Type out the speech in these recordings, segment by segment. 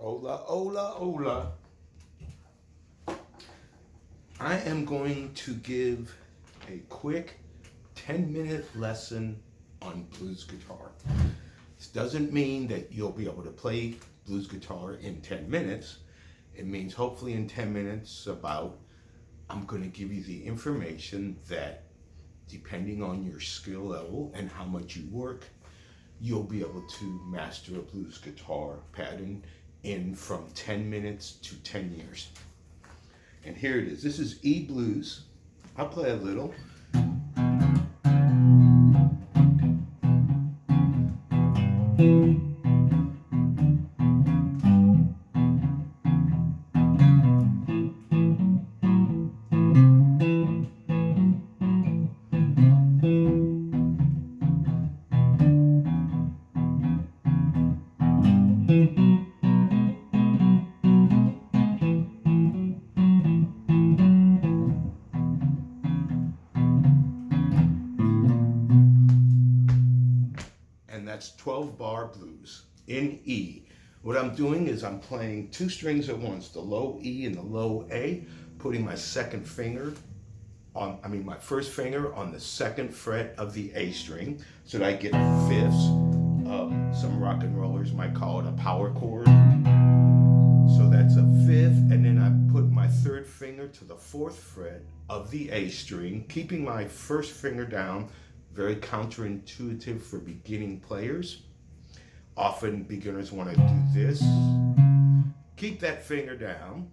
Hola, hola, hola. I am going to give a quick 10-minute lesson on blues guitar. This doesn't mean that you'll be able to play blues guitar in 10 minutes. It means hopefully in 10 minutes I'm going to give you the information that, depending on your skill level and how much you work, you'll be able to master a blues guitar pattern in from 10 minutes to 10 years. And here it is. This is E blues. I'll play a little. And that's 12 bar blues in E. What I'm doing is I'm playing two strings at once, the low E and the low A, putting my first finger on the second fret of the A string so that I get fifths. Some rock and rollers might call it a power chord. So that's a fifth, and then I put my third finger to the fourth fret of the A string, keeping my first finger down. Very counterintuitive for beginning players. Often beginners want to do this. Keep that finger down.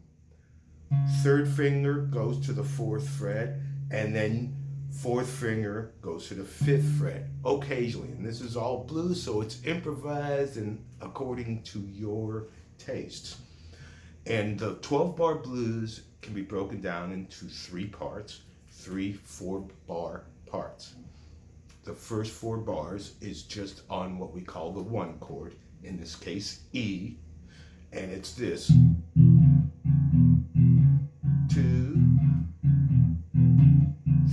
Third finger goes to the fourth fret, and then fourth finger goes to the fifth fret occasionally. And this is all blues, so it's improvised and according to your tastes. And the 12 bar blues can be broken down into three parts, 4-bar parts. The first 4 bars is just on what we call the 1 chord, in this case E, and it's this. 2,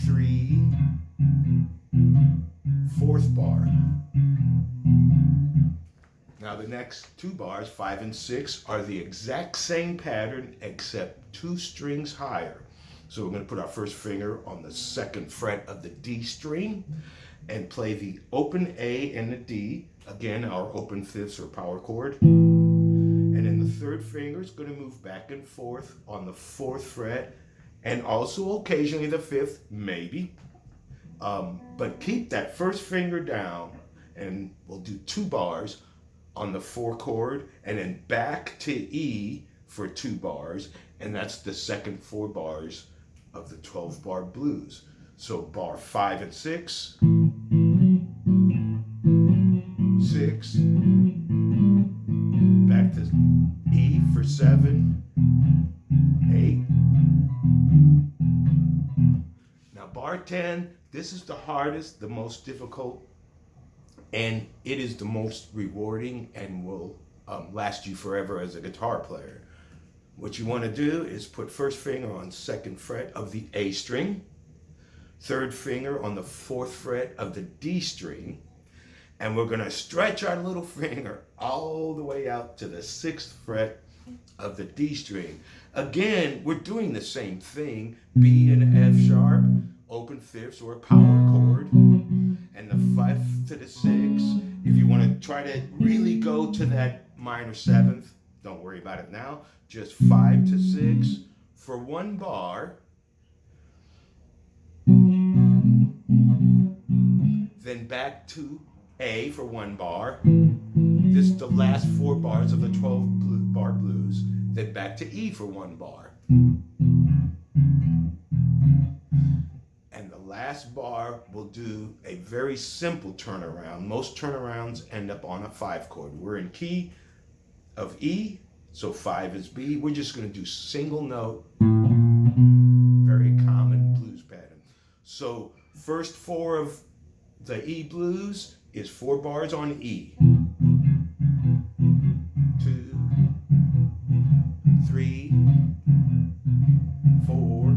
3, 4th bar. Now the next 2 bars, 5 and 6, are the exact same pattern except 2 strings higher. So we're going to put our first finger on the second fret of the D string and play the open A and the D, again our open fifths or power chord. And then the third finger is going to move back and forth on the 4th fret, and also occasionally the 5th, maybe. But keep that first finger down, and we'll do 2 bars on the 4 chord, and then back to E for 2 bars, and that's the second 4 bars of the 12 bar blues. So bar 5 and 6, 6, back to E for 7, 8. Now bar 10, this is the hardest, the most difficult, and it is the most rewarding and will last you forever as a guitar player. What you want to do is put first finger on second fret of the A string, third finger on the 4th fret of the D string, and we're going to stretch our little finger all the way out to the 6th fret of the D string. Again, we're doing the same thing, B and F sharp, open fifths or a power chord, and the 5th to the 6th. If you want to try to really go to that minor 7th, don't worry about it now, just 5 to 6 for 1 bar. Then back to A for 1 bar. This is the last 4 bars of the 12 bar blues. Then back to E for 1 bar. And the last bar will do a very simple turnaround. Most turnarounds end up on a 5 chord. We're in key of E, so 5 is B. We're just going to do single note, very common blues pattern. So first 4 of the E blues is 4 bars on E. 2, 3, 4,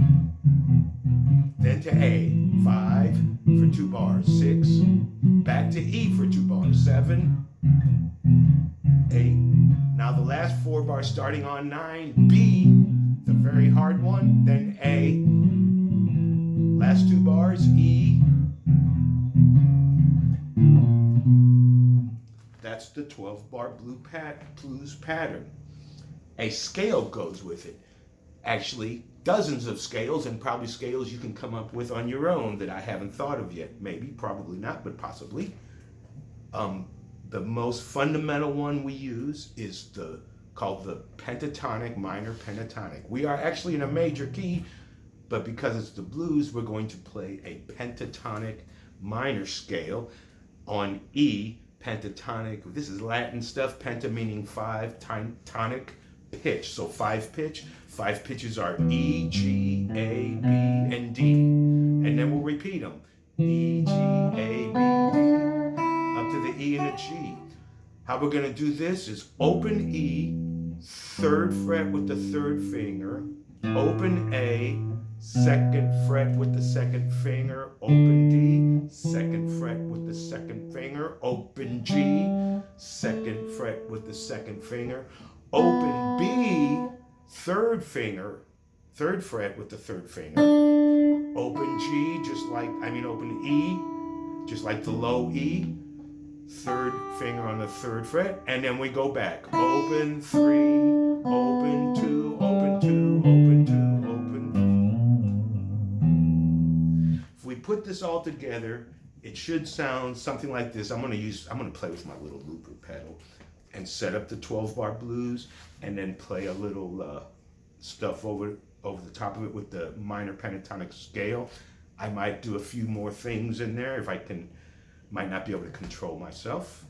then to A, 5 for 2 bars, 6, back to E for 2 bars, 7, 8, Now the last 4 bars starting on 9, B, the very hard one, then A. Last 2 bars, E. That's the 12-bar blues pattern. A scale goes with it. Actually, dozens of scales, and probably scales you can come up with on your own that I haven't thought of yet. Maybe, probably not, but possibly. The most fundamental one we use is called the pentatonic minor pentatonic. We are actually in a major key, but because it's the blues, we're going to play a pentatonic minor scale on E, pentatonic. This is Latin stuff, penta meaning 5, tonic pitch, so 5 pitch. 5 pitches are E, G, A, B, and D. And then we'll repeat them. E, G, A, B, D, up to the E and the G. How we're going to do this is open E, 3rd fret with the 3rd finger, open A, 2nd fret with the 2nd finger, open D, 2nd fret with the 2nd finger, open G, 2nd fret with the 2nd finger, open B, 3rd fret with the 3rd finger, open G, open E, just like the low E, 3rd finger on the 3rd fret, and then we go back. Open 3, open 2, open 2, open 2, open. If we put this all together, it should sound something like this. I'm gonna play with my little looper pedal and set up the 12-bar blues, and then play a little stuff over the top of it with the minor pentatonic scale. I might do a few more things in there if I can. Might not be able to control myself.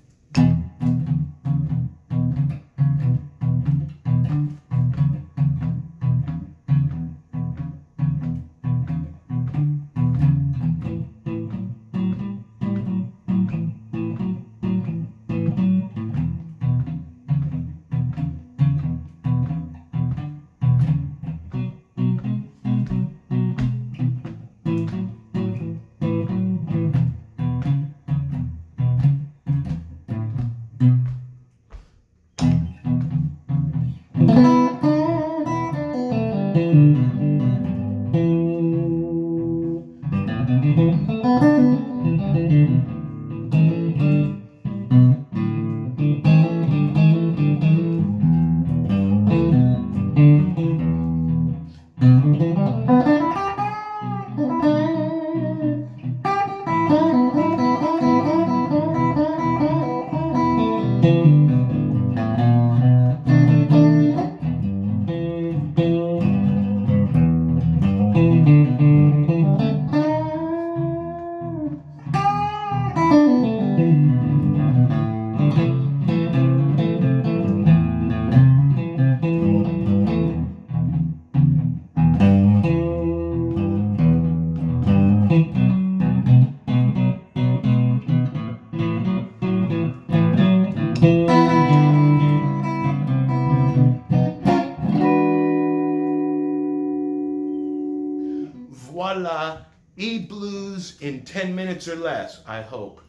Voila, E-Blues in 10 minutes or less, I hope.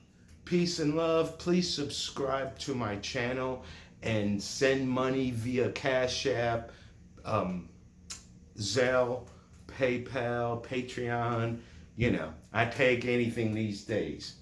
Peace and love. Please subscribe to my channel and send money via Cash App, Zelle, PayPal, Patreon. You know, I take anything these days.